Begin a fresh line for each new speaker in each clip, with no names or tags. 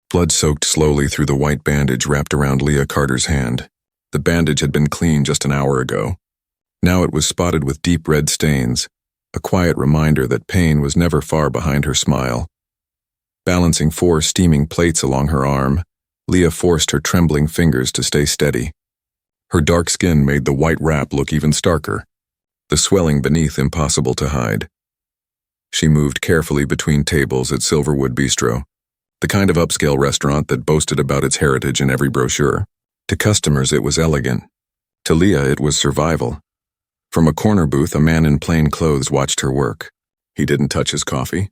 Blood soaked slowly through the white bandage wrapped around Leah Carter's hand. The bandage had been clean just an hour ago. Now it was spotted with deep red stains, a quiet reminder that pain was never far behind her smile. Balancing 4 steaming plates along her arm, Leah forced her trembling fingers to stay steady. Her dark skin made the white wrap look even starker, the swelling beneath impossible to hide. She moved carefully between tables at Silverwood Bistro, the kind of upscale restaurant that boasted about its heritage in every brochure. To customers it was elegant. To Leah it was survival. From a corner booth, a man in plain clothes watched her work. He didn't touch his coffee.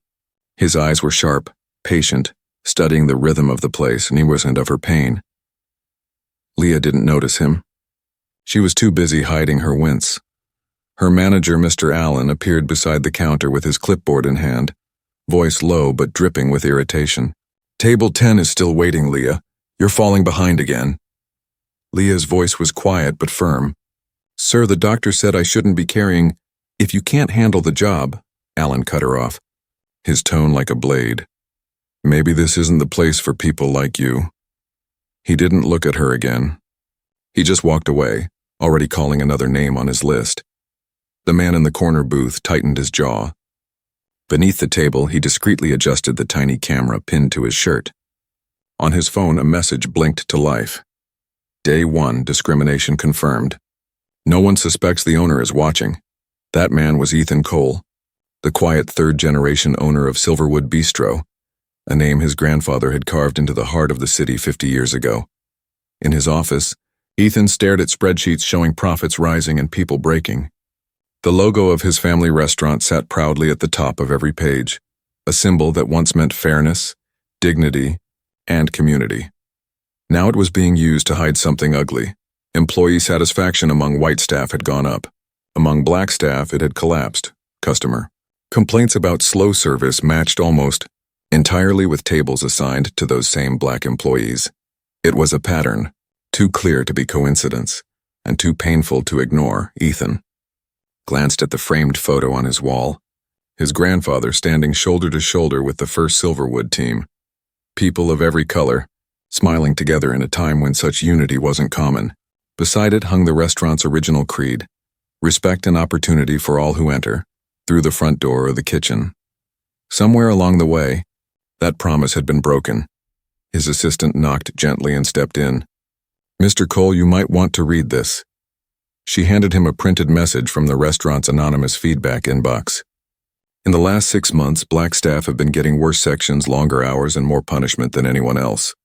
His eyes were sharp, patient, studying the rhythm of the place, and he wasn't of her pain. Leah didn't notice him. She was too busy hiding her wince. Her manager, Mr. Allen, appeared beside the counter with his clipboard in hand, voice low but dripping with irritation. "Table 10 is still waiting, Leah. You're falling behind again." Leah's voice was quiet but firm. "Sir, the doctor said I shouldn't be carrying—" "If you can't handle the job," Allen cut her off, his tone like a blade. "Maybe this isn't the place for people like you." He didn't look at her again. He just walked away, already calling another name on his list. The man in the corner booth tightened his jaw. Beneath the table, he discreetly adjusted the tiny camera pinned to his shirt. On his phone, a message blinked to life. Day 1, discrimination confirmed. No one suspects the owner is watching. That man was Ethan Cole, the quiet third-generation owner of Silverwood Bistro, a name his grandfather had carved into the heart of the city 50 years ago. In his office, Ethan stared at spreadsheets showing profits rising and people breaking. The logo of his family restaurant sat proudly at the top of every page, a symbol that once meant fairness, dignity, and community. Now it was being used to hide something ugly. Employee satisfaction among white staff had gone up. Among black staff, it had collapsed. Customer complaints about slow service matched almost entirely with tables assigned to those same black employees. It was a pattern, too clear to be coincidence, and too painful to ignore. Ethan glanced at the framed photo on his wall, his grandfather standing shoulder to shoulder with the first Silverwood team. People of every color, smiling together in a time when such unity wasn't common. Beside it hung the restaurant's original creed: respect and opportunity for all who enter, through the front door or the kitchen. Somewhere along the way, that promise had been broken. His assistant knocked gently and stepped in. "Mr. Cole, you might want to read this." She handed him a printed message from the restaurant's anonymous feedback inbox. In the last 6 months, black staff have been getting worse sections, longer hours, and more punishment than anyone else.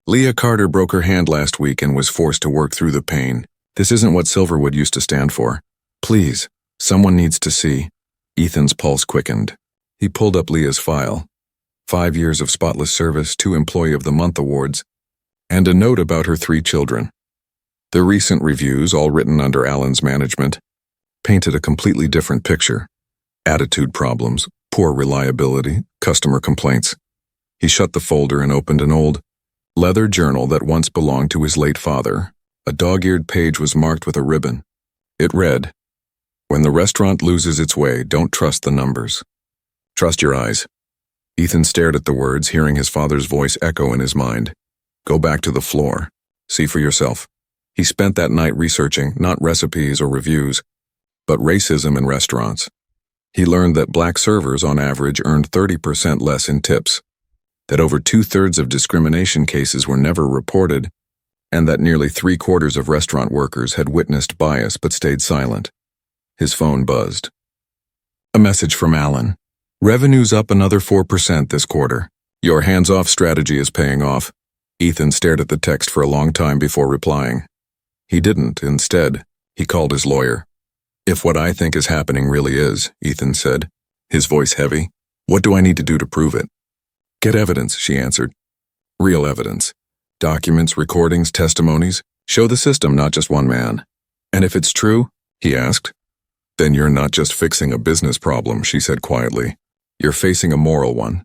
Leah Carter broke her hand last week and was forced to work through the pain. This isn't what Silverwood used to stand for. Please, someone needs to see. Ethan's pulse quickened. He pulled up Leah's file. 5 years of spotless service, 2 Employee of the Month awards, and a note about her 3 children. The recent reviews, all written under Allen's management, painted a completely different picture. Attitude problems, poor reliability, customer complaints. He shut the folder and opened an old leather journal that once belonged to his late father. A dog-eared page was marked with a ribbon. It read, "When the restaurant loses its way, don't trust the numbers. Trust your eyes." Ethan stared at the words, hearing his father's voice echo in his mind. "Go back to the floor. See for yourself." He spent that night researching not recipes or reviews, but racism in restaurants. He learned that black servers on average earned 30% less in tips, that over 2/3 of discrimination cases were never reported, and that nearly 3/4 of restaurant workers had witnessed bias but stayed silent. His phone buzzed. A message from Allen. "Revenue's up another 4% this quarter. Your hands-off strategy is paying off." Ethan stared at the text for a long time before replying. He didn't. Instead, he called his lawyer. "If what I think is happening really is," Ethan said, his voice heavy, "what do I need to do to prove it?" "Get evidence," she answered. "Real evidence. Documents, recordings, testimonies. Show the system, not just one man." "And if it's true?" he asked. "Then you're not just fixing a business problem," she said quietly. "You're facing a moral one."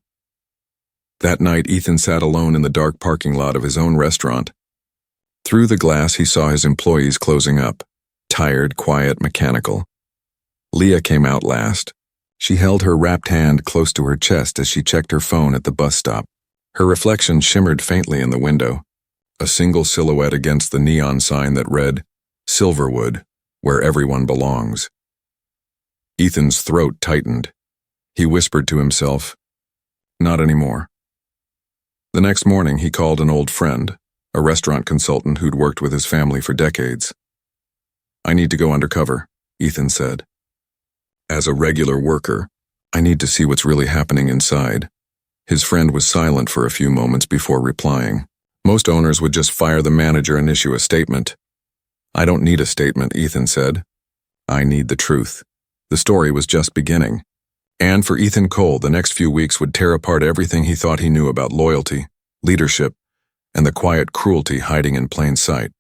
That night, Ethan sat alone in the dark parking lot of his own restaurant. Through the glass, he saw his employees closing up, tired, quiet, mechanical. Leah came out last. She held her wrapped hand close to her chest as she checked her phone at the bus stop. Her reflection shimmered faintly in the window, a single silhouette against the neon sign that read, "Silverwood, where everyone belongs." Ethan's throat tightened. He whispered to himself, "Not anymore." The next morning, he called an old friend, a restaurant consultant who'd worked with his family for decades. "I need to go undercover," Ethan said. "As a regular worker, I need to see what's really happening inside." His friend was silent for a few moments before replying. Most owners would just fire the manager and issue a statement. "I don't need a statement," Ethan said. "I need the truth." The story was just beginning. And for Ethan Cole, the next few weeks would tear apart everything he thought he knew about loyalty, leadership, and the quiet cruelty hiding in plain sight.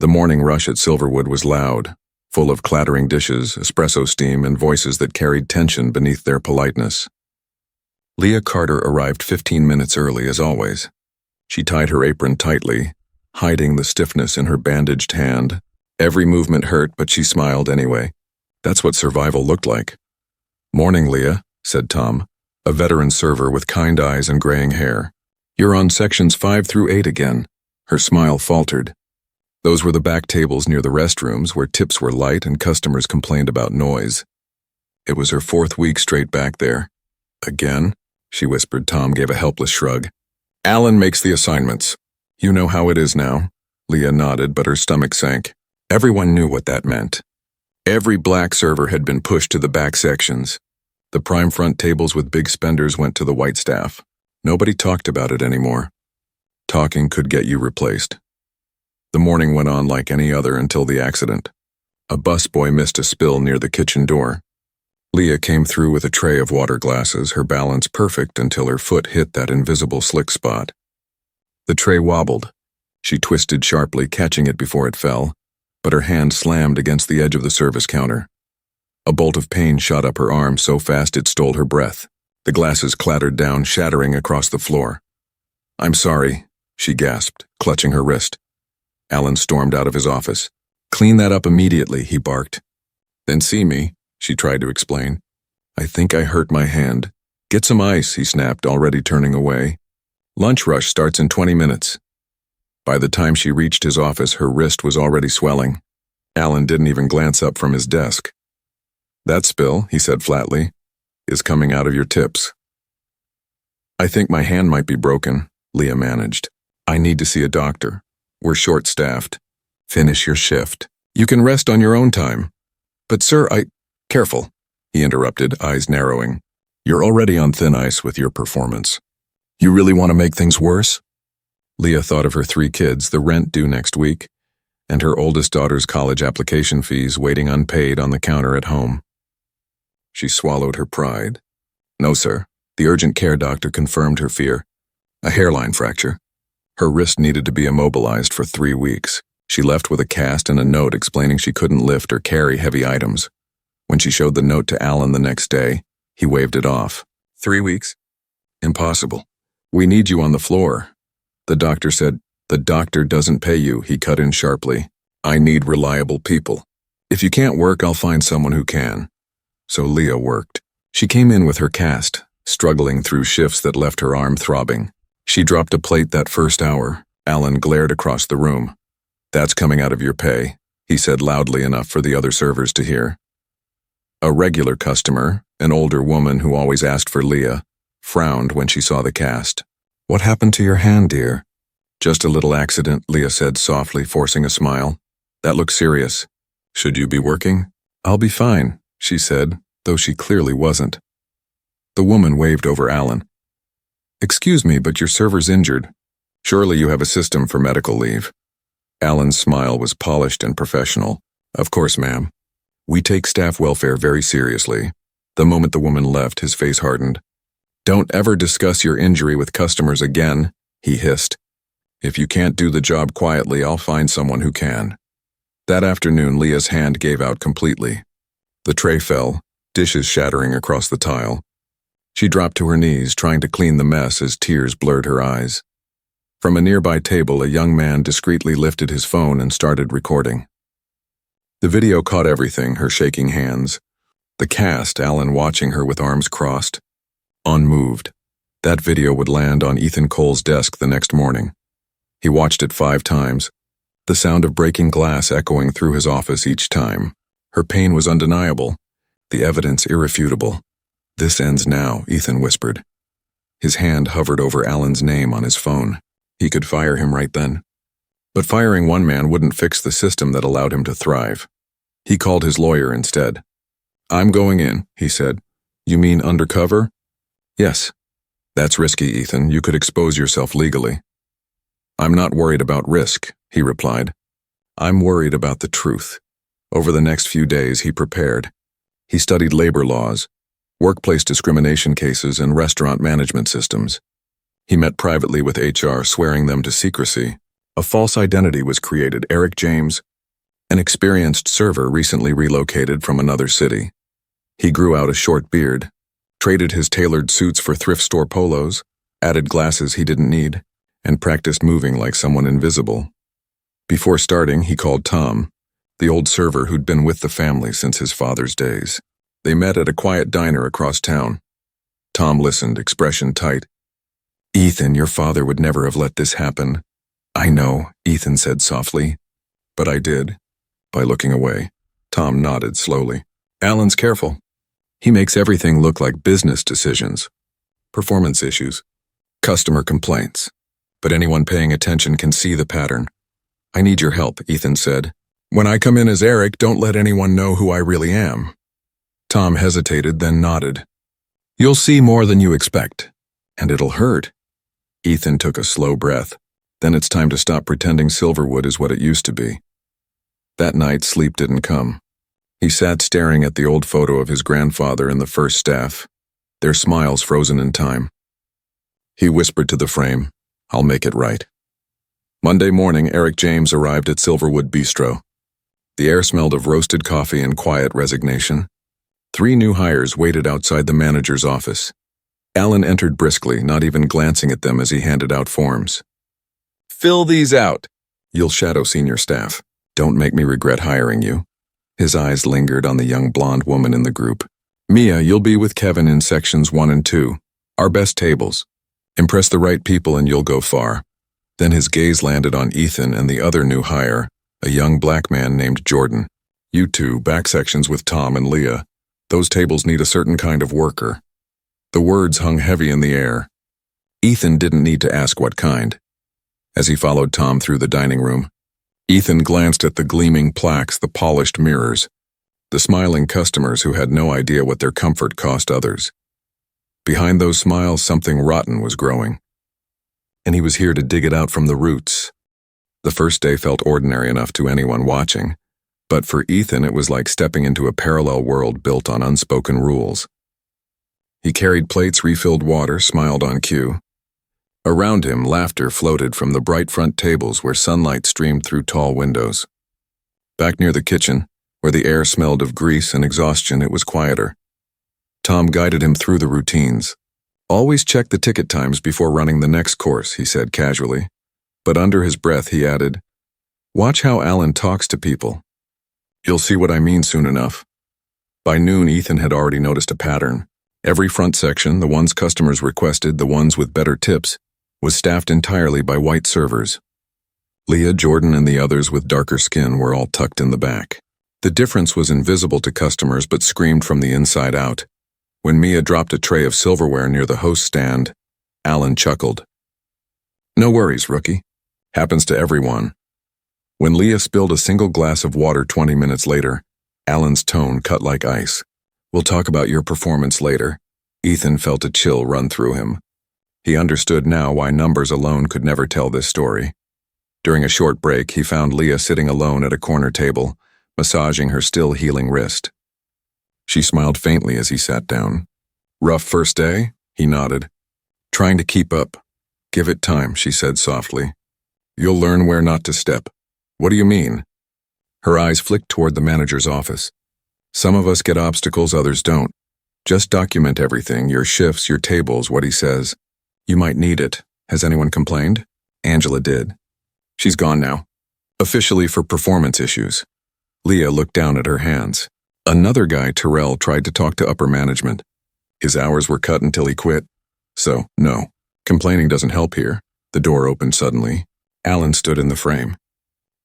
The morning rush at Silverwood was loud, full of clattering dishes, espresso steam, and voices that carried tension beneath their politeness. Leah Carter arrived 15 minutes early, as always. She tied her apron tightly, hiding the stiffness in her bandaged hand. Every movement hurt, but she smiled anyway. That's what survival looked like. "Morning, Leah," said Tom, a veteran server with kind eyes and graying hair. "You're on sections 5 through 8 again." Her smile faltered. Those were the back tables near the restrooms where tips were light and customers complained about noise. It was her 4th week straight back there. "Again?" she whispered. Tom gave a helpless shrug. "Alan makes the assignments. You know how it is now." Leah nodded, but her stomach sank. Everyone knew what that meant. Every black server had been pushed to the back sections. The prime front tables with big spenders went to the white staff. Nobody talked about it anymore. Talking could get you replaced. The morning went on like any other until the accident. A busboy missed a spill near the kitchen door. Leah came through with a tray of water glasses, her balance perfect until her foot hit that invisible slick spot. The tray wobbled. She twisted sharply, catching it before it fell, but her hand slammed against the edge of the service counter. A bolt of pain shot up her arm so fast it stole her breath. The glasses clattered down, shattering across the floor. "I'm sorry," she gasped, clutching her wrist. Alan stormed out of his office. "Clean that up immediately," he barked. "Then see me," she tried to explain. "I think I hurt my hand." "Get some ice," he snapped, already turning away. "Lunch rush starts in 20 minutes. By the time she reached his office, her wrist was already swelling. Alan didn't even glance up from his desk. "That spill," he said flatly, "is coming out of your tips." "I think my hand might be broken," Leah managed. "I need to see a doctor. We're short-staffed." "Finish your shift. You can rest on your own time." "But sir, Careful," he interrupted, eyes narrowing. "You're already on thin ice with your performance. You really want to make things worse?" Leah thought of her 3 kids, the rent due next week, and her oldest daughter's college application fees waiting unpaid on the counter at home. She swallowed her pride. "No, sir." The urgent care doctor confirmed her fear. A hairline fracture. Her wrist needed to be immobilized for 3 weeks. She left with a cast and a note explaining she couldn't lift or carry heavy items. When she showed the note to Alan the next day, he waved it off. 3 weeks? Impossible. We need you on the floor. The doctor said. The doctor doesn't pay you, he cut in sharply. I need reliable people. If you can't work, I'll find someone who can. So Leah worked. She came in with her cast, struggling through shifts that left her arm throbbing. She dropped a plate that first hour. Alan glared across the room. That's coming out of your pay, he said loudly enough for the other servers to hear. A regular customer, an older woman who always asked for Leah, frowned when she saw the cast. What happened to your hand, dear? Just a little accident, Leah said softly, forcing a smile. That looks serious. Should you be working? I'll be fine, she said, though she clearly wasn't. The woman waved over Alan. Excuse me, but your server's injured. Surely you have a system for medical leave. Alan's smile was polished and professional. Of course, ma'am. We take staff welfare very seriously. The moment the woman left, his face hardened. Don't ever discuss your injury with customers again, he hissed. If you can't do the job quietly, I'll find someone who can. That afternoon, Leah's hand gave out completely. The tray fell, dishes shattering across the tile. She dropped to her knees, trying to clean the mess as tears blurred her eyes. From a nearby table, a young man discreetly lifted his phone and started recording. The video caught everything, her shaking hands. The cast, Alan watching her with arms crossed. Unmoved. That video would land on Ethan Cole's desk the next morning. He watched it 5 times, the sound of breaking glass echoing through his office each time. Her pain was undeniable, the evidence irrefutable. "This ends now," Ethan whispered. His hand hovered over Alan's name on his phone. He could fire him right then. But firing one man wouldn't fix the system that allowed him to thrive. He called his lawyer instead. "I'm going in," he said. "You mean undercover?" "Yes." "That's risky, Ethan. You could expose yourself legally." "I'm not worried about risk," he replied. "I'm worried about the truth." Over the next few days, he prepared. He studied labor laws, workplace discrimination cases, and restaurant management systems. He met privately with HR, swearing them to secrecy. A false identity was created. Eric James, an experienced server recently relocated from another city. He grew out a short beard, traded his tailored suits for thrift store polos, added glasses he didn't need, and practiced moving like someone invisible. Before starting, he called Tom, the old server who'd been with the family since his father's days. They met at a quiet diner across town. Tom listened, expression tight. "Ethan, your father would never have let this happen." "I know," Ethan said softly. "But I did." By looking away, Tom nodded slowly. "Alan's careful. He makes everything look like business decisions, performance issues, customer complaints. But anyone paying attention can see the pattern." "I need your help," Ethan said. "When I come in as Eric, don't let anyone know who I really am." Tom hesitated, then nodded. "You'll see more than you expect, and it'll hurt." Ethan took a slow breath. "Then it's time to stop pretending Silverwood is what it used to be." That night, sleep didn't come. He sat staring at the old photo of his grandfather and the first staff, their smiles frozen in time. He whispered to the frame, "I'll make it right." Monday morning, Eric James arrived at Silverwood Bistro. The air smelled of roasted coffee and quiet resignation. 3 new hires waited outside the manager's office. Alan entered briskly, not even glancing at them as he handed out forms. "Fill these out. You'll shadow senior staff. Don't make me regret hiring you." His eyes lingered on the young blonde woman in the group. "Mia, you'll be with Kevin in sections 1 and 2. Our best tables. Impress the right people and you'll go far." Then his gaze landed on Ethan and the other new hire, a young black man named Jordan. "You two, back sections with Tom and Leah. Those tables need a certain kind of worker." The words hung heavy in the air. Ethan didn't need to ask what kind. As he followed Tom through the dining room, Ethan glanced at the gleaming plaques, the polished mirrors, the smiling customers who had no idea what their comfort cost others. Behind those smiles, something rotten was growing, and he was here to dig it out from the roots. The first day felt ordinary enough to anyone watching, but for Ethan it was like stepping into a parallel world built on unspoken rules. He carried plates, refilled water, smiled on cue. Around him, laughter floated from the bright front tables where sunlight streamed through tall windows. Back near the kitchen, where the air smelled of grease and exhaustion, it was quieter. Tom guided him through the routines. "Always check the ticket times before running the next course," he said casually. But under his breath he added, "Watch how Alan talks to people. You'll see what I mean soon enough." By noon, Ethan had already noticed a pattern. Every front section, the ones customers requested, the ones with better tips, was staffed entirely by white servers. Leah, Jordan, and the others with darker skin were all tucked in the back. The difference was invisible to customers but screamed from the inside out. When Mia dropped a tray of silverware near the host stand, Alan chuckled. "No worries, rookie. Happens to everyone." When Leah spilled a single glass of water 20 minutes later, Alan's tone cut like ice. "We'll talk about your performance later." Ethan felt a chill run through him. He understood now why numbers alone could never tell this story. During a short break, he found Leah sitting alone at a corner table, massaging her still healing wrist. She smiled faintly as he sat down. "Rough first day?" He nodded. "Trying to keep up. Give it time," she said softly. "You'll learn where not to step." "What do you mean?" Her eyes flicked toward the manager's office. "Some of us get obstacles, others don't. Just document everything, your shifts, your tables, what he says. You might need it. Has anyone complained?" Angela did. "She's gone now. Officially for performance issues." Leah looked down at her hands. "Another guy, Terrell, tried to talk to upper management. His hours were cut until he quit. So, no. Complaining doesn't help here. The door opened suddenly. Alan stood in the frame.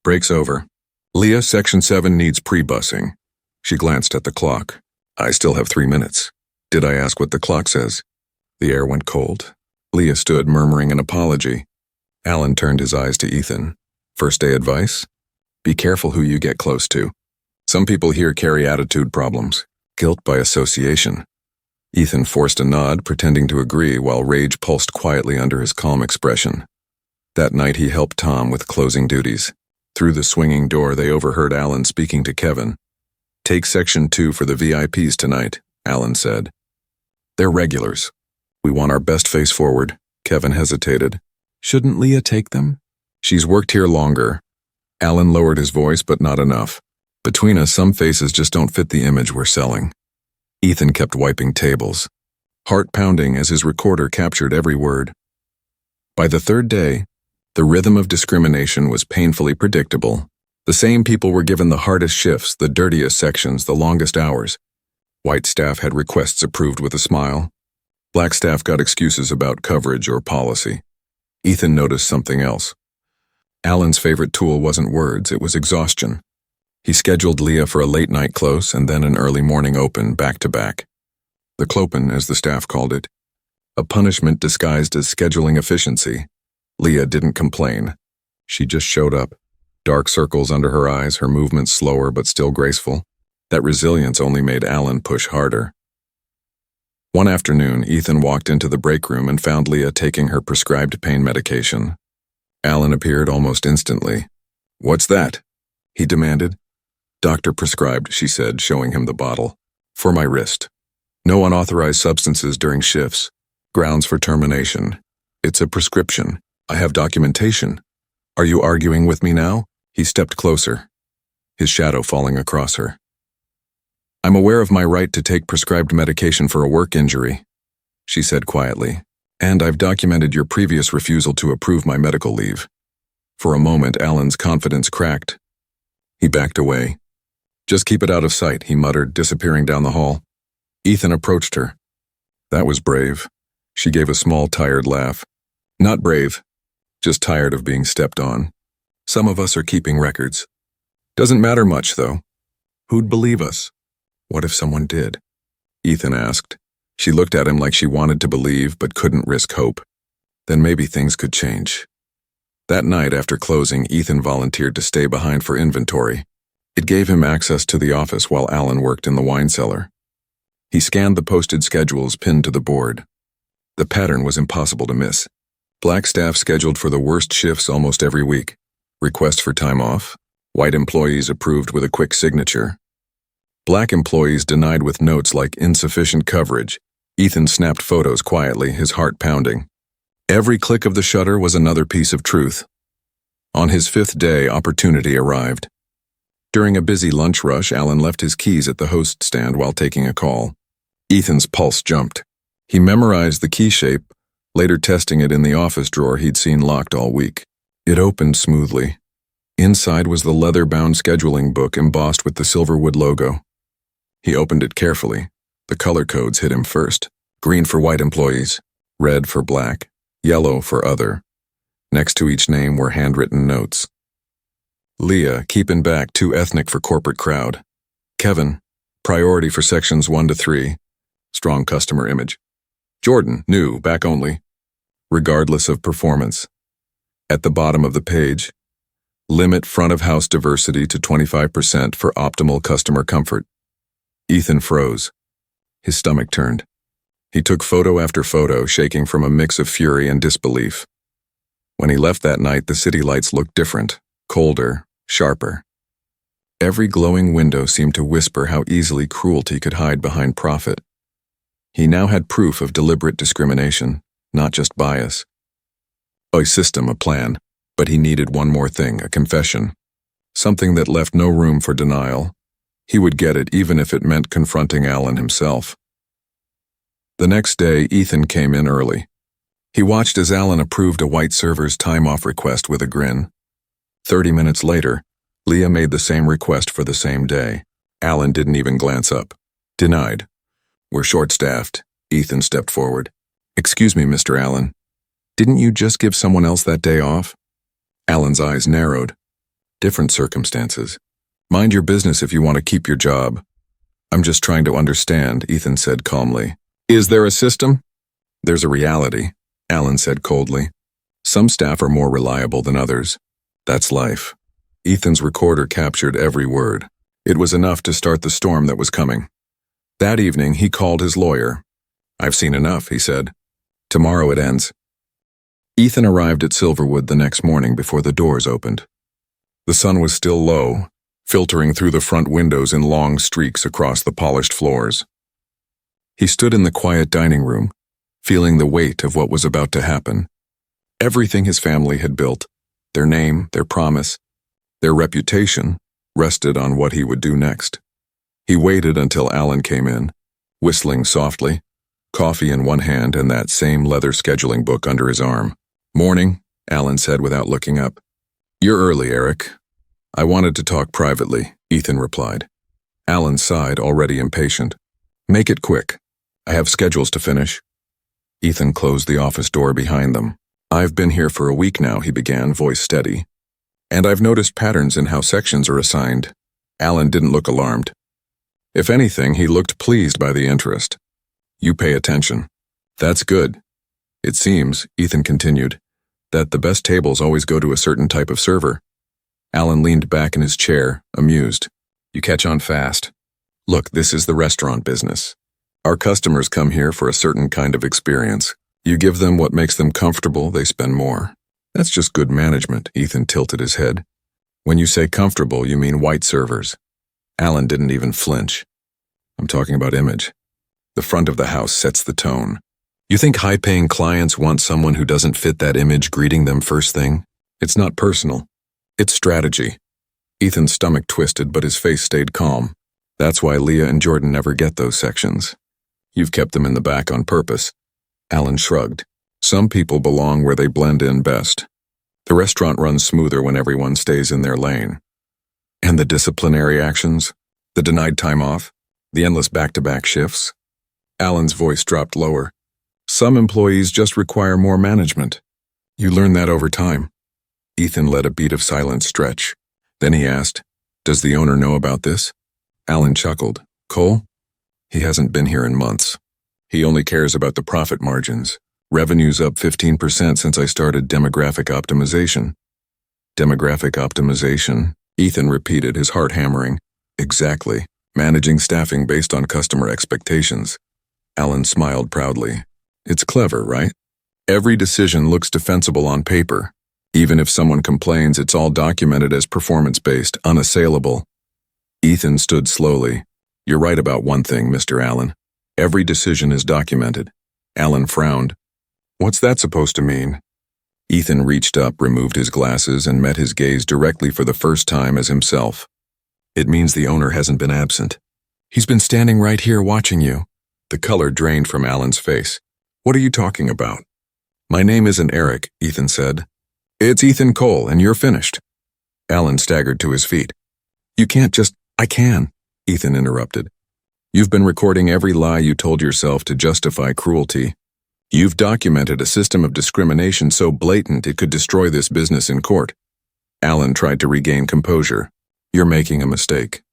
Break's over. Leah, Section 7 needs pre-busing. She glanced at the clock. I still have 3 minutes. Did I ask what the clock says? The air went cold. Leah stood, murmuring an apology. Alan turned his eyes to Ethan. First day advice? Be careful who you get close to. Some people here carry attitude problems. Guilt by association. Ethan forced a nod, pretending to agree, while rage pulsed quietly under his calm expression. That night he helped Tom with closing duties. Through the swinging door they overheard Alan speaking to Kevin. Take Section 2 for the VIPs tonight, Alan said. They're regulars. We want our best face forward. Kevin hesitated. Shouldn't Leah take them? She's worked here longer. Alan lowered his voice, but not enough. Between us, some faces just don't fit the image we're selling. Ethan kept wiping tables, heart pounding as his recorder captured every word. By the third day, the rhythm of discrimination was painfully predictable. The same people were given the hardest shifts, the dirtiest sections, the longest hours. White staff had requests approved with a smile. Black staff got excuses about coverage or policy. Ethan noticed something else. Alan's favorite tool wasn't words, it was exhaustion. He scheduled Leah for a late-night close and then an early morning open, back-to-back. The clopen, as the staff called it. A punishment disguised as scheduling efficiency. Leah didn't complain. She just showed up. Dark circles under her eyes, her movements slower but still graceful. That resilience only made Alan push harder. One afternoon, Ethan walked into the break room and found Leah taking her prescribed pain medication. Alan appeared almost instantly. What's that? He demanded. Doctor prescribed, she said, showing him the bottle. For my wrist. No unauthorized substances during shifts. Grounds for termination. It's a prescription. I have documentation. Are you arguing with me now? He stepped closer, his shadow falling across her. I'm aware of my right to take prescribed medication for a work injury, she said quietly, and I've documented your previous refusal to approve my medical leave. For a moment, Alan's confidence cracked. He backed away. Just keep it out of sight, he muttered, disappearing down the hall. Ethan approached her. That was brave. She gave a small, tired laugh. Not brave, just tired of being stepped on. Some of us are keeping records. Doesn't matter much, though. Who'd believe us? What if someone did? Ethan asked. She looked at him like she wanted to believe but couldn't risk hope. Then maybe things could change. That night after closing, Ethan volunteered to stay behind for inventory. It gave him access to the office while Alan worked in the wine cellar. He scanned the posted schedules pinned to the board. The pattern was impossible to miss. Black staff scheduled for the worst shifts almost every week. Requests for time off. White employees approved with a quick signature. Black employees denied with notes like insufficient coverage. Ethan snapped photos quietly, his heart pounding. Every click of the shutter was another piece of truth. On his 5th day, opportunity arrived. During a busy lunch rush, Alan left his keys at the host stand while taking a call. Ethan's pulse jumped. He memorized the key shape, later testing it in the office drawer he'd seen locked all week. It opened smoothly. Inside was the leather-bound scheduling book embossed with the Silverwood logo. He opened it carefully. The color codes hit him first. Green for white employees, red for black, yellow for other. Next to each name were handwritten notes. Leah, keepin' back, too ethnic for corporate crowd. Kevin, priority for sections 1 to 3. Strong customer image. Jordan, new, back only. Regardless of performance. At the bottom of the page, limit front-of-house diversity to 25% for optimal customer comfort. Ethan froze. His stomach turned. He took photo after photo, shaking from a mix of fury and disbelief. When he left that night, the city lights looked different, colder, sharper. Every glowing window seemed to whisper how easily cruelty could hide behind profit. He now had proof of deliberate discrimination, not just bias. A system, a plan, but he needed one more thing, a confession. Something that left no room for denial. He would get it even if it meant confronting Alan himself. The next day, Ethan came in early. He watched as Alan approved a white server's time-off request with a grin. 30 minutes later, Leah made the same request for the same day. Alan didn't even glance up. Denied. We're short-staffed. Ethan stepped forward. Excuse me, Mr. Allen. Didn't you just give someone else that day off? Allen's eyes narrowed. Different circumstances. Mind your business if you want to keep your job. I'm just trying to understand, Ethan said calmly. Is there a system? There's a reality, Allen said coldly. Some staff are more reliable than others. That's life. Ethan's recorder captured every word. It was enough to start the storm that was coming. That evening, he called his lawyer. I've seen enough, he said. Tomorrow it ends. Ethan arrived at Silverwood the next morning before the doors opened. The sun was still low, filtering through the front windows in long streaks across the polished floors. He stood in the quiet dining room, feeling the weight of what was about to happen. Everything his family had built, their name, their promise, their reputation, rested on what he would do next. He waited until Allen came in, whistling softly, coffee in one hand and that same leather scheduling book under his arm. Morning, Allen said without looking up. You're early, Eric. I wanted to talk privately, Ethan replied. Allen sighed, already impatient. Make it quick. I have schedules to finish. Ethan closed the office door behind them. I've been here for a week now, he began, voice steady. And I've noticed patterns in how sections are assigned. Allen didn't look alarmed. If anything, he looked pleased by the interest. You pay attention. That's good. It seems, Ethan continued, that the best tables always go to a certain type of server. Allen leaned back in his chair, amused. You catch on fast. Look, this is the restaurant business. Our customers come here for a certain kind of experience. You give them what makes them comfortable, they spend more. That's just good management, Ethan tilted his head. When you say comfortable, you mean white servers. Allen didn't even flinch. I'm talking about image. The front of the house sets the tone. You think high-paying clients want someone who doesn't fit that image greeting them first thing? It's not personal. It's strategy. Ethan's stomach twisted, but his face stayed calm. That's why Leah and Jordan never get those sections. You've kept them in the back on purpose. Allen shrugged. Some people belong where they blend in best. The restaurant runs smoother when everyone stays in their lane. And the disciplinary actions? The denied time off? The endless back-to-back shifts? Allen's voice dropped lower. Some employees just require more management. You learn that over time. Ethan let a beat of silence stretch. Then he asked, Does the owner know about this? Allen chuckled. Cole? He hasn't been here in months. He only cares about the profit margins. Revenue's up 15% since I started demographic optimization. Demographic optimization? Ethan repeated, his heart hammering. Exactly. Managing staffing based on customer expectations. Allen smiled proudly. It's clever, right? Every decision looks defensible on paper. Even if someone complains, it's all documented as performance-based, unassailable. Ethan stood slowly. You're right about one thing, Mr. Allen. Every decision is documented. Allen frowned. What's that supposed to mean? Ethan reached up, removed his glasses, and met his gaze directly for the first time as himself. It means the owner hasn't been absent. He's been standing right here watching you. The color drained from Allen's face. What are you talking about? My name isn't Eric, Ethan said. It's Ethan Cole, and you're finished. Allen staggered to his feet. You can't just... I can, Ethan interrupted. You've been recording every lie you told yourself to justify cruelty. You've documented a system of discrimination so blatant it could destroy this business in court. Allen tried to regain composure. You're making a mistake.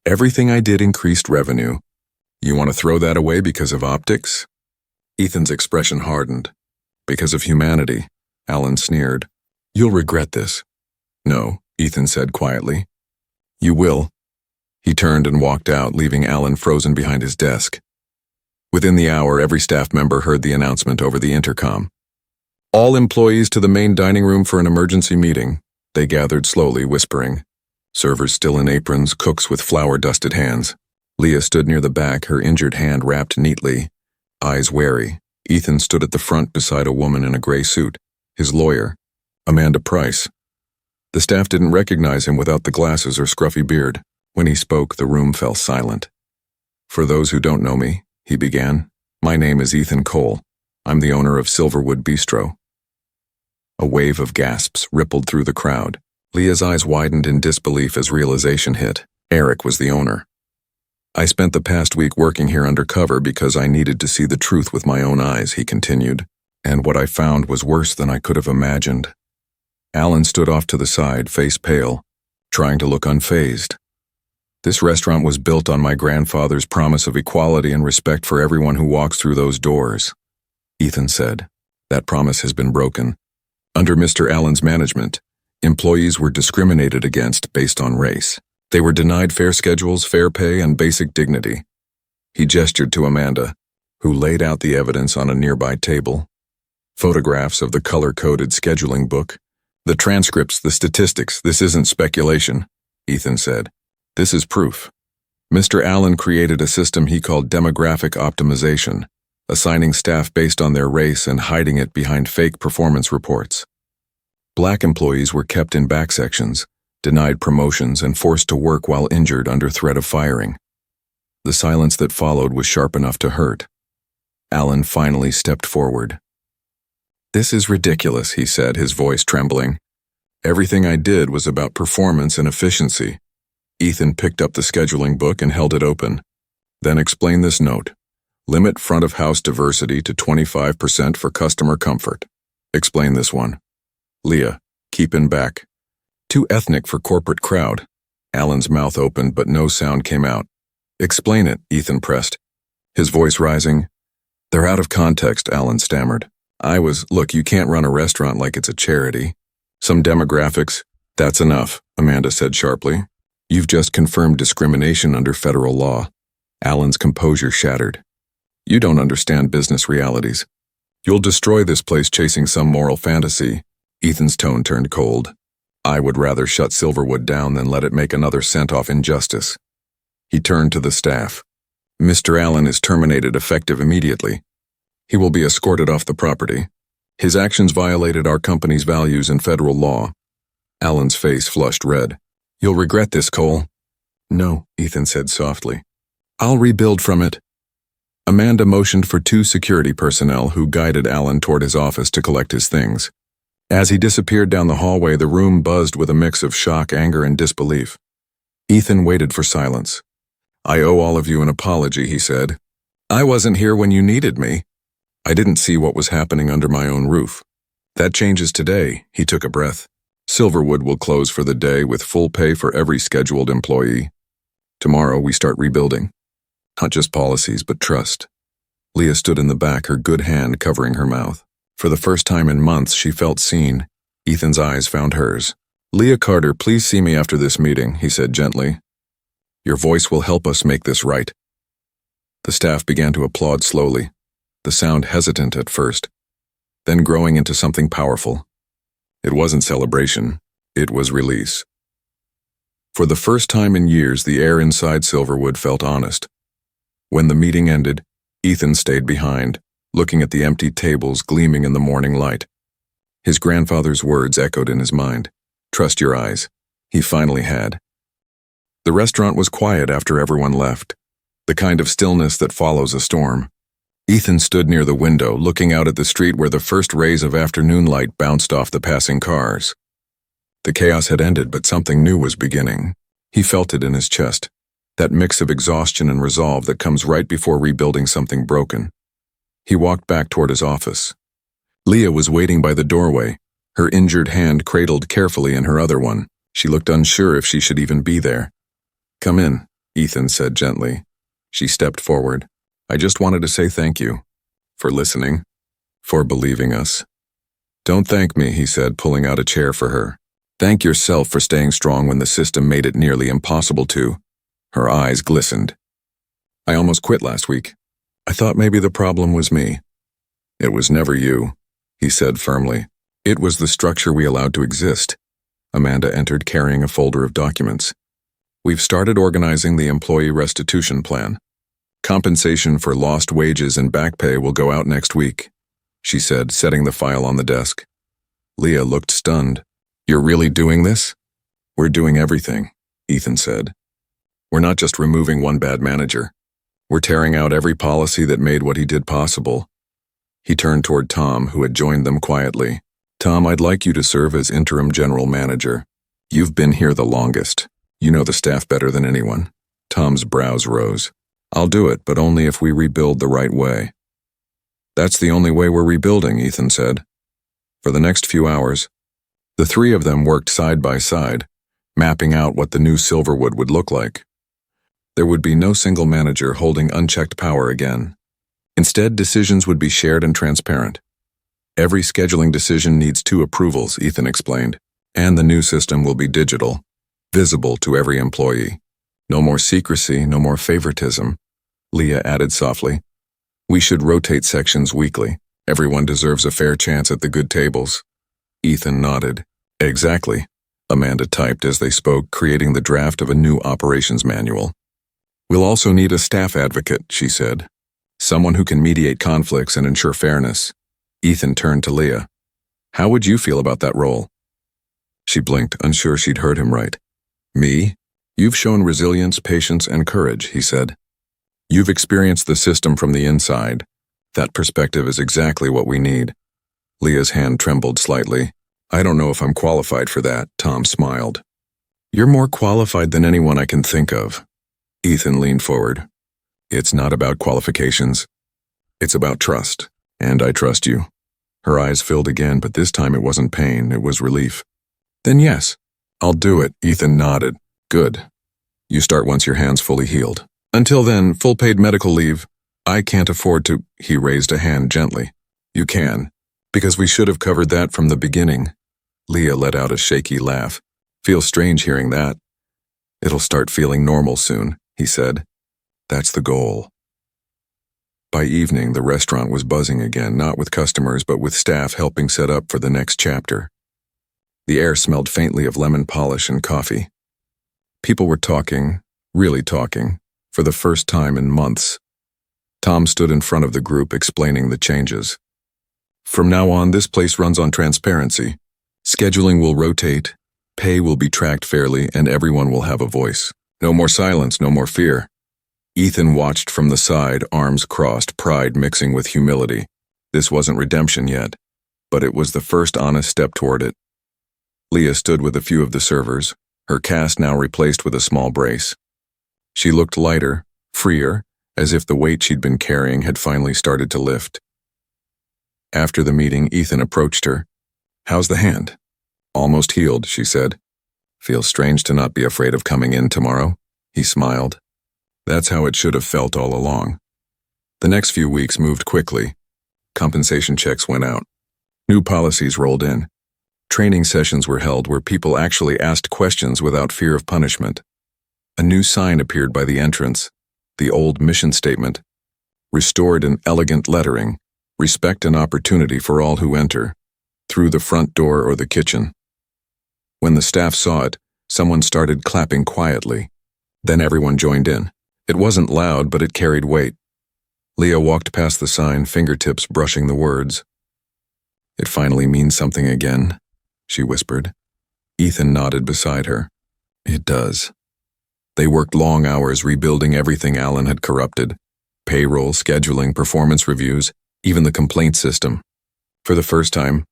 Everything I did increased revenue. You want to throw that away because of optics? Ethan's expression hardened. Because of humanity, Allen sneered. You'll regret this. No, Ethan said quietly. You will. He turned and walked out, leaving Allen frozen behind his desk. Within the hour, every staff member heard the announcement over the intercom. All employees to the main dining room for an emergency meeting. They gathered slowly, whispering. Servers still in aprons, cooks with flour-dusted hands. Leah stood near the back, her injured hand wrapped neatly, eyes wary. Ethan stood at the front beside a woman in a gray suit, his lawyer, Amanda Price. The staff didn't recognize him without the glasses or scruffy beard. When he spoke, the room fell silent. For those who don't know me, he began, my name is Ethan Cole. I'm the owner of Silverwood Bistro. A wave of gasps rippled through the crowd. Leah's eyes widened in disbelief as realization hit. Eric was the owner. I spent the past week working here undercover because I needed to see the truth with my own eyes, he continued. And what I found was worse than I could have imagined. Alan stood off to the side, face pale, trying to look unfazed. This restaurant was built on my grandfather's promise of equality and respect for everyone who walks through those doors, Ethan said. That promise has been broken. Under Mr. Allen's management, employees were discriminated against based on race. They were denied fair schedules, fair pay, and basic dignity. He gestured to Amanda, who laid out the evidence on a nearby table. Photographs of the color-coded scheduling book. The transcripts, the statistics, this isn't speculation, Ethan said. This is proof. Mr. Allen created a system he called demographic optimization, assigning staff based on their race and hiding it behind fake performance reports. Black employees were kept in back sections, denied promotions, and forced to work while injured under threat of firing. The silence that followed was sharp enough to hurt. Allen finally stepped forward. This is ridiculous, he said, his voice trembling. Everything I did was about performance and efficiency. Ethan picked up the scheduling book and held it open. Then explain this note. Limit front-of-house diversity to 25% for customer comfort. Explain this one. Leah, keep in back. Too ethnic for corporate crowd. Alan's mouth opened, but no sound came out. Explain it, Ethan pressed, his voice rising. They're out of context, Alan stammered. Look, you can't run a restaurant like it's a charity. Some demographics. That's enough, Amanda said sharply. You've just confirmed discrimination under federal law. Alan's composure shattered. You don't understand business realities. You'll destroy this place chasing some moral fantasy. Ethan's tone turned cold. I would rather shut Silverwood down than let it make another cent off injustice. He turned to the staff. Mr. Allen is terminated effective immediately. He will be escorted off the property. His actions violated our company's values and federal law. Alan's face flushed red. You'll regret this, Cole. No, Ethan said softly. I'll rebuild from it. Amanda motioned for 2 security personnel who guided Alan toward his office to collect his things. As he disappeared down the hallway, the room buzzed with a mix of shock, anger, and disbelief. Ethan waited for silence. I owe all of you an apology, he said. I wasn't here when you needed me. I didn't see what was happening under my own roof. That changes today, he took a breath. Silverwood will close for the day with full pay for every scheduled employee. Tomorrow we start rebuilding. Not just policies, but trust. Leah stood in the back, her good hand covering her mouth. For the first time in months, she felt seen. Ethan's eyes found hers. Leah Carter, please see me after this meeting, he said gently. Your voice will help us make this right. The staff began to applaud slowly, the sound hesitant at first, then growing into something powerful. It wasn't celebration, it was release. For the first time in years, the air inside Silverwood felt honest. When the meeting ended, Ethan stayed behind, looking at the empty tables gleaming in the morning light. His grandfather's words echoed in his mind. Trust your eyes. He finally had. The restaurant was quiet after everyone left, the kind of stillness that follows a storm. Ethan stood near the window, looking out at the street where the first rays of afternoon light bounced off the passing cars. The chaos had ended, but something new was beginning. He felt it in his chest, that mix of exhaustion and resolve that comes right before rebuilding something broken. He walked back toward his office. Leah was waiting by the doorway, her injured hand cradled carefully in her other one. She looked unsure if she should even be there. Come in, Ethan said gently. She stepped forward. I just wanted to say thank you. For listening. For believing us. Don't thank me, he said, pulling out a chair for her. Thank yourself for staying strong when the system made it nearly impossible to. Her eyes glistened. I almost quit last week. I thought maybe the problem was me. It was never you, he said firmly. It was the structure we allowed to exist. Amanda entered carrying a folder of documents. We've started organizing the employee restitution plan. Compensation for lost wages and back pay will go out next week, she said, setting the file on the desk. Leah looked stunned. You're really doing this? We're doing everything, Ethan said. We're not just removing one bad manager. We're tearing out every policy that made what he did possible. He turned toward Tom, who had joined them quietly. Tom, I'd like you to serve as interim general manager. You've been here the longest. You know the staff better than anyone. Tom's brows rose. I'll do it, but only if we rebuild the right way. That's the only way we're rebuilding, Ethan said. For the next few hours, the three of them worked side by side, mapping out what the new Silverwood would look like. There would be no single manager holding unchecked power again. Instead, decisions would be shared and transparent. Every scheduling decision needs 2 approvals, Ethan explained, and the new system will be digital, visible to every employee. No more secrecy, no more favoritism, Leah added softly. We should rotate sections weekly. Everyone deserves a fair chance at the good tables. Ethan nodded. Exactly, Amanda typed as they spoke, creating the draft of a new operations manual. We'll also need a staff advocate, she said. Someone who can mediate conflicts and ensure fairness. Ethan turned to Leah. How would you feel about that role? She blinked, unsure she'd heard him right. Me? You've shown resilience, patience, and courage, he said. You've experienced the system from the inside. That perspective is exactly what we need. Leah's hand trembled slightly. I don't know if I'm qualified for that, Tom smiled. You're more qualified than anyone I can think of. Ethan leaned forward. It's not about qualifications. It's about trust, and I trust you. Her eyes filled again, but this time it wasn't pain, it was relief. Then yes, I'll do it, Ethan nodded. Good. You start once your hand's fully healed. Until then, full paid medical leave. I can't afford to, he raised a hand gently. You can, because we should have covered that from the beginning. Leah let out a shaky laugh. Feels strange hearing that. It'll start feeling normal soon, he said. That's the goal. By evening, the restaurant was buzzing again, not with customers, but with staff helping set up for the next chapter. The air smelled faintly of lemon polish and coffee. People were talking, really talking, for the first time in months. Tom stood in front of the group explaining the changes. From now on, this place runs on transparency. Scheduling will rotate, pay will be tracked fairly, and everyone will have a voice. No more silence, no more fear. Ethan watched from the side, arms crossed, pride mixing with humility. This wasn't redemption yet, but it was the first honest step toward it. Leah stood with a few of the servers, her cast now replaced with a small brace. She looked lighter, freer, as if the weight she'd been carrying had finally started to lift. After the meeting, Ethan approached her. How's the hand? Almost healed, she said. Feels strange to not be afraid of coming in tomorrow, he smiled. That's how it should have felt all along. The next few weeks moved quickly. Compensation checks went out. New policies rolled in. Training sessions were held where people actually asked questions without fear of punishment. A new sign appeared by the entrance, the old mission statement, restored in elegant lettering, respect and opportunity for all who enter, through the front door or the kitchen. When the staff saw it, someone started clapping quietly. Then everyone joined in. It wasn't loud, but it carried weight. Leah walked past the sign, fingertips brushing the words. It finally means something again, she whispered. Ethan nodded beside her. It does. They worked long hours rebuilding everything Alan had corrupted. Payroll, scheduling, performance reviews, even the complaint system. For the first time,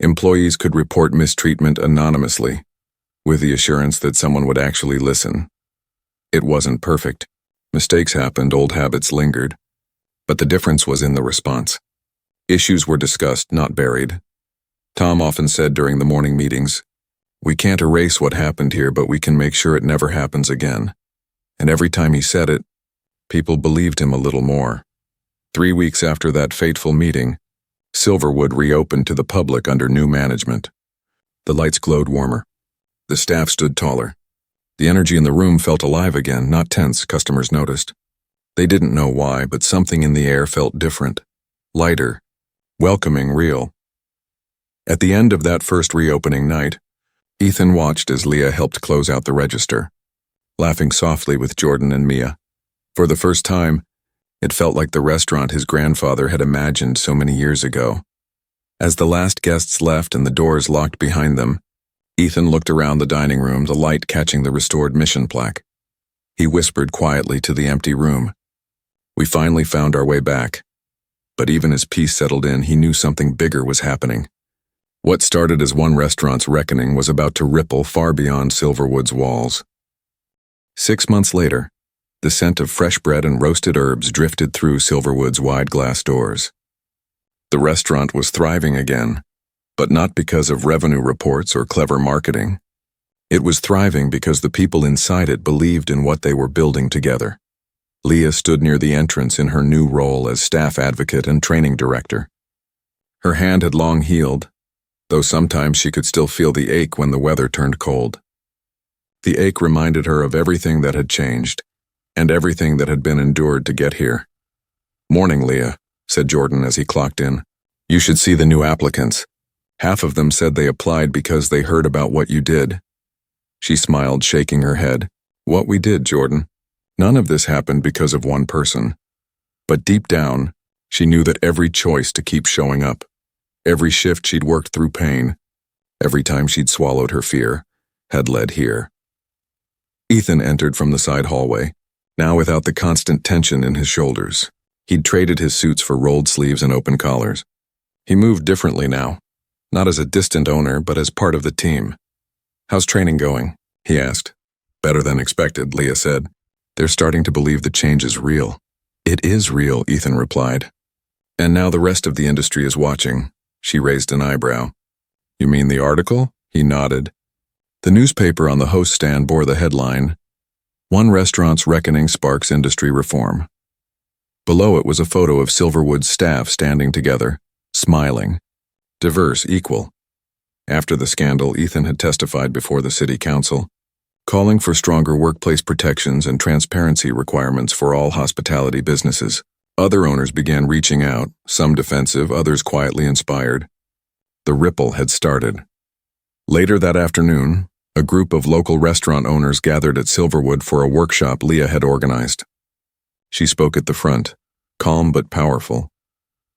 employees could report mistreatment anonymously, with the assurance that someone would actually listen. It wasn't perfect. Mistakes happened, old habits lingered. But the difference was in the response. Issues were discussed, not buried. Tom often said during the morning meetings, "We can't erase what happened here, but we can make sure it never happens again." And every time he said it, people believed him a little more. 3 weeks after that fateful meeting, Silverwood reopened to the public under new management. The lights glowed warmer. The staff stood taller. The energy in the room felt alive again, not tense, customers noticed. They didn't know why, but something in the air felt different. Lighter. Welcoming, real. At the end of that first reopening night, Ethan watched as Leah helped close out the register, laughing softly with Jordan and Mia. For the first time, it felt like the restaurant his grandfather had imagined so many years ago. As the last guests left and the doors locked behind them, Ethan looked around the dining room, the light catching the restored mission plaque. He whispered quietly to the empty room. We finally found our way back. But even as peace settled in, he knew something bigger was happening. What started as one restaurant's reckoning was about to ripple far beyond Silverwood's walls. 6 months later, The scent of fresh bread and roasted herbs drifted through Silverwood's wide glass doors. The restaurant was thriving again, but not because of revenue reports or clever marketing. It was thriving because the people inside it believed in what they were building together. Leah stood near the entrance in her new role as staff advocate and training director. Her hand had long healed, though sometimes she could still feel the ache when the weather turned cold. The ache reminded her of everything that had changed, and everything that had been endured to get here. "Morning, Leah," said Jordan as he clocked in. "You should see the new applicants. Half of them said they applied because they heard about what you did." She smiled, shaking her head. "What we did, Jordan. None of this happened because of one person. But deep down, she knew that every choice to keep showing up, every shift she'd worked through pain, every time she'd swallowed her fear, had led here." Ethan entered from the side hallway, now without the constant tension in his shoulders. He'd traded his suits for rolled sleeves and open collars. He moved differently now, not as a distant owner, but as part of the team. "How's training going?" he asked. "Better than expected," Leah said. "They're starting to believe the change is real." "It is real," Ethan replied. "And now the rest of the industry is watching." She raised an eyebrow. "You mean the article?" He nodded. The newspaper on the host stand bore the headline, "One Restaurant's Reckoning Sparks Industry Reform." Below it was a photo of Silverwood's staff standing together, smiling. Diverse, equal. After the scandal, Ethan had testified before the city council, calling for stronger workplace protections and transparency requirements for all hospitality businesses. Other owners began reaching out, some defensive, others quietly inspired. The ripple had started. Later that afternoon, a group of local restaurant owners gathered at Silverwood for a workshop Leah had organized. She spoke at the front, calm but powerful.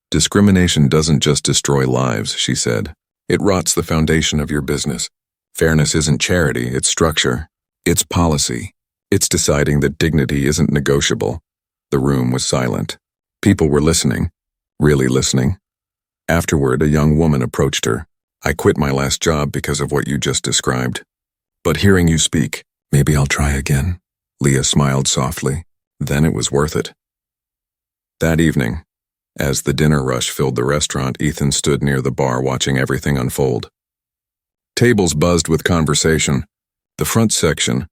"Discrimination doesn't just destroy lives," she said. "It rots the foundation of your business. Fairness isn't charity, it's structure. It's policy. It's deciding that dignity isn't negotiable." The room was silent. People were listening, really listening. Afterward, a young woman approached her. "I quit my last job because of what you just described. But hearing you speak, maybe I'll try again." Leah smiled softly. Then it was worth it. That evening, as the dinner rush filled the restaurant, Ethan stood near the bar watching everything unfold. Tables buzzed with conversation. The front section,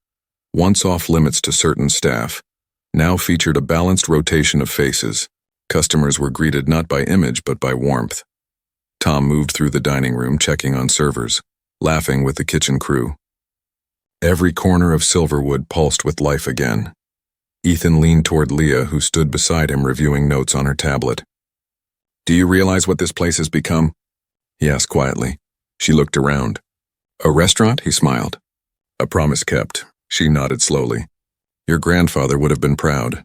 once off limits to certain staff, now featured a balanced rotation of faces. Customers were greeted not by image but by warmth. Tom moved through the dining room, checking on servers, laughing with the kitchen crew. Every corner of Silverwood pulsed with life again. Ethan leaned toward Leah, who stood beside him reviewing notes on her tablet. "Do you realize what this place has become?" he asked quietly. She looked around. "A restaurant?" He smiled. "A promise kept." She nodded slowly. "Your grandfather would have been proud."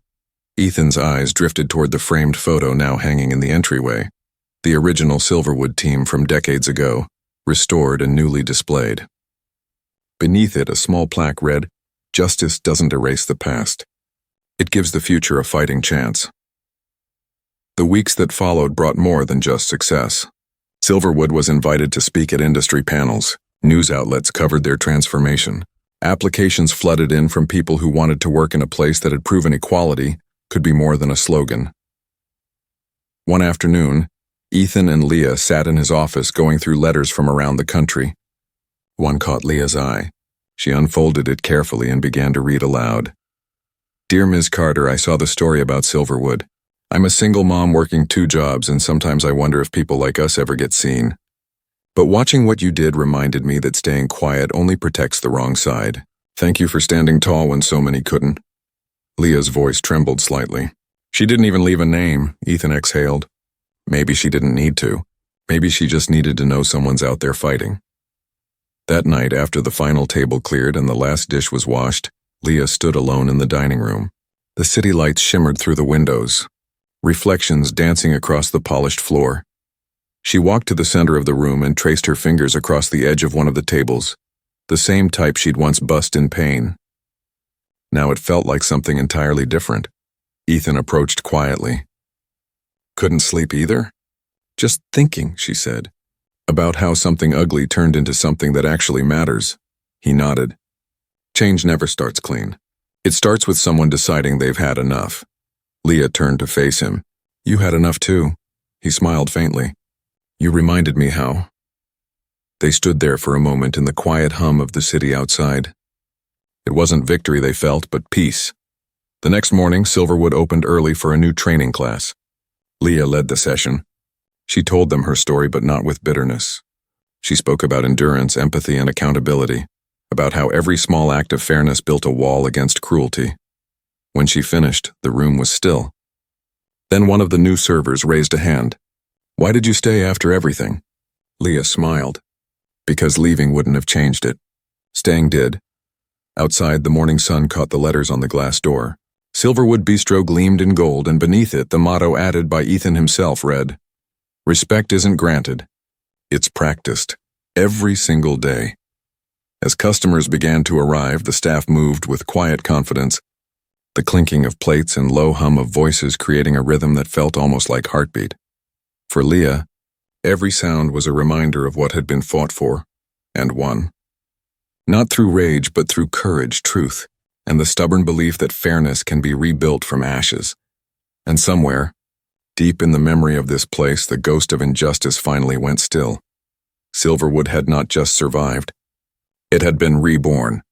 Ethan's eyes drifted toward the framed photo now hanging in the entryway. The original Silverwood team from decades ago, restored and newly displayed. Beneath it, a small plaque read, "Justice doesn't erase the past. It gives the future a fighting chance." The weeks that followed brought more than just success. Silverwood was invited to speak at industry panels. News outlets covered their transformation. Applications flooded in from people who wanted to work in a place that had proven equality could be more than a slogan. One afternoon, Ethan and Leah sat in his office going through letters from around the country. One caught Leah's eye. She unfolded it carefully and began to read aloud. "Dear Ms. Carter, I saw the story about Silverwood. I'm a single mom working 2 jobs, and sometimes I wonder if people like us ever get seen. But watching what you did reminded me that staying quiet only protects the wrong side. Thank you for standing tall when so many couldn't." Leah's voice trembled slightly. "She didn't even leave a name," Ethan exhaled. Maybe she didn't need to. Maybe she just needed to know someone's out there fighting. That night, after the final table cleared and the last dish was washed, Leah stood alone in the dining room. The city lights shimmered through the windows, reflections dancing across the polished floor. She walked to the center of the room and traced her fingers across the edge of one of the tables, the same type she'd once bust in pain. Now it felt like something entirely different. Ethan approached quietly. "Couldn't sleep either?" "Just thinking," she said, "about how something ugly turned into something that actually matters." He nodded. "Change never starts clean. It starts with someone deciding they've had enough. Leah turned to face him. You had enough too. He smiled faintly. You reminded me how. They stood there for a moment in the quiet hum of the city outside. It wasn't victory they felt, but peace. The next morning, Silverwood opened early for a new training class. Leah led the session. She told them her story, but not with bitterness. She spoke about endurance, empathy, and accountability, about how every small act of fairness built a wall against cruelty. When she finished, the room was still. Then one of the new servers raised a hand. Why did you stay after everything? Leah smiled. Because leaving wouldn't have changed it. Staying did. Outside, the morning sun caught the letters on the glass door. Silverwood Bistro gleamed in gold, and beneath it, the motto added by Ethan himself read, Respect isn't granted. It's practiced. Every single day. As customers began to arrive, the staff moved with quiet confidence, the clinking of plates and low hum of voices creating a rhythm that felt almost like heartbeat. For Leah, every sound was a reminder of what had been fought for, and won. Not through rage, but through courage, truth, and the stubborn belief that fairness can be rebuilt from ashes. And somewhere, deep in the memory of this place, the ghost of injustice finally went still. Silverwood had not just survived. It had been reborn.